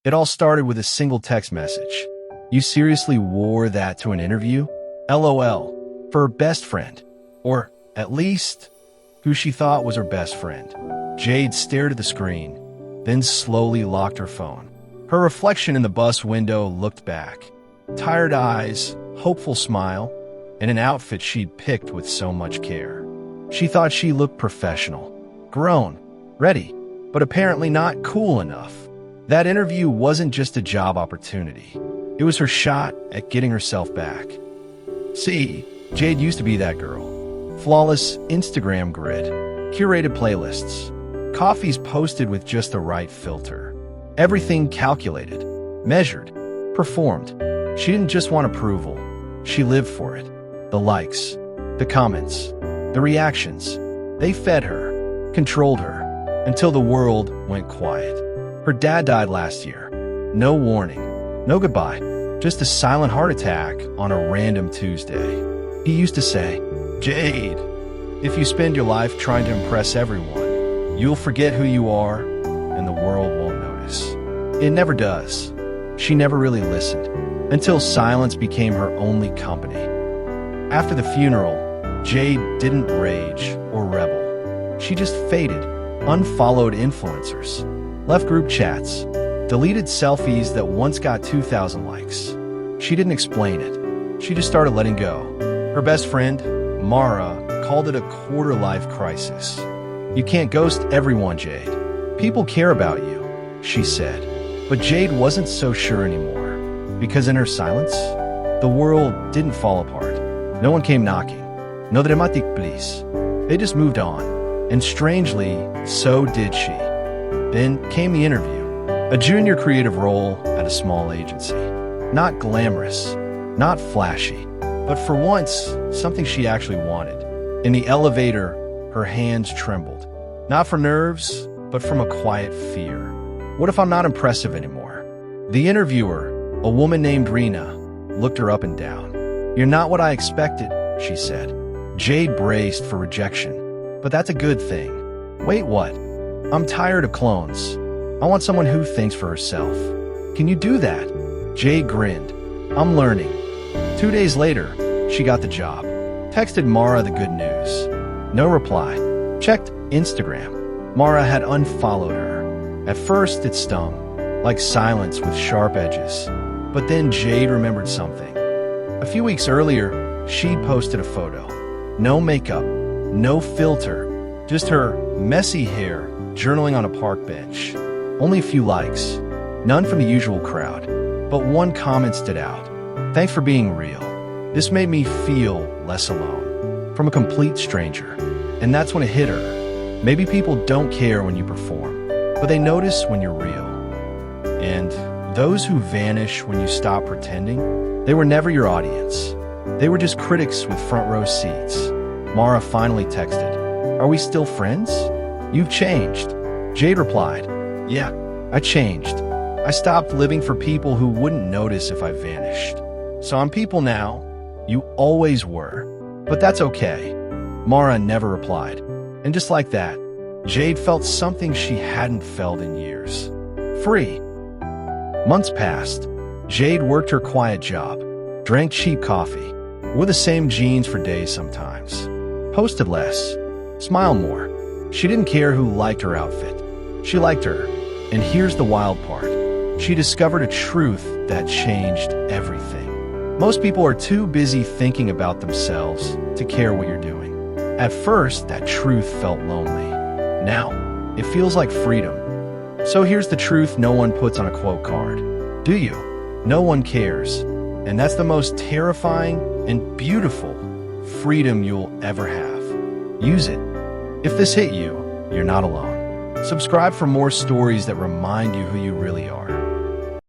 It all started with a single text message. "You seriously wore that to an interview? LOL." For her best friend. Or, at least, who she thought was her best friend. Jade stared at the screen, then slowly locked her phone. Her reflection in the bus window looked back. Tired eyes, hopeful smile, and an outfit she'd picked with so much care. She thought she looked professional, grown, ready, but apparently not cool enough. That interview wasn't just a job opportunity. It was her shot at getting herself back. See, Jade used to be that girl. Flawless Instagram grid, curated playlists, coffees posted with just the right filter. Everything calculated, measured, performed. She didn't just want approval. She lived for it. The likes, the comments, the reactions. They fed her, controlled her, until the world went quiet. Her dad died last year. No warning, no goodbye, just a silent heart attack on a random Tuesday. He used to say, "Jade, if you spend your life trying to impress everyone, you'll forget who you are and the world won't notice." It never does. She never really listened, until silence became her only company. After the funeral, Jade didn't rage or rebel. She just faded, unfollowed influencers, left group chats, deleted selfies that once got 2,000 likes. She didn't explain it. She just started letting go. Her best friend, Mara, called it a quarter-life crisis. "You can't ghost everyone, Jade. People care about you," she said. But Jade wasn't so sure anymore, because in her silence, the world didn't fall apart. No one came knocking. No dramatic please. They just moved on. And strangely, so did she. Then came the interview. A junior creative role at a small agency. Not glamorous, not flashy, but for once, something she actually wanted. In the elevator, her hands trembled. Not for nerves, but from a quiet fear. What if I'm not impressive anymore? The interviewer, a woman named Rena, looked her up and down. "You're not what I expected," she said. Jade braced for rejection. But that's a good thing. Wait, what? "I'm tired of clones. I want someone who thinks for herself." "Can you do that?" Jade grinned. "I'm learning." 2 days later, she got the job. Texted Mara the good news. No reply. Checked Instagram. Mara had unfollowed her. At first, it stung, like silence with sharp edges. But then Jade remembered something. A few weeks earlier, she'd posted a photo. No makeup, no filter, just her messy hair journaling on a park bench. Only a few likes, none from the usual crowd. But one comment stood out. "Thanks for being real. This made me feel less alone." From a complete stranger. And that's when it hit her. Maybe people don't care when you perform, but they notice when you're real. And those who vanish when you stop pretending, they were never your audience. They were just critics with front row seats. Mara finally texted, "Are we still friends? You've changed." Jade replied, "Yeah, I changed. I stopped living for people who wouldn't notice if I vanished. So I'm people now. You always were. But that's okay." Mara never replied. And just like that, Jade felt something she hadn't felt in years. Free. Months passed. Jade worked her quiet job, drank cheap coffee, wore the same jeans for days sometimes, posted less, smiled more. She didn't care who liked her outfit. She liked her. And here's the wild part. She discovered a truth that changed everything. Most people are too busy thinking about themselves to care what you're doing. At first, that truth felt lonely. Now, it feels like freedom. So here's the truth no one puts on a quote card. Do you? No one cares. And that's the most terrifying and beautiful freedom you'll ever have. Use it. If this hit you, you're not alone. Subscribe for more stories that remind you who you really are.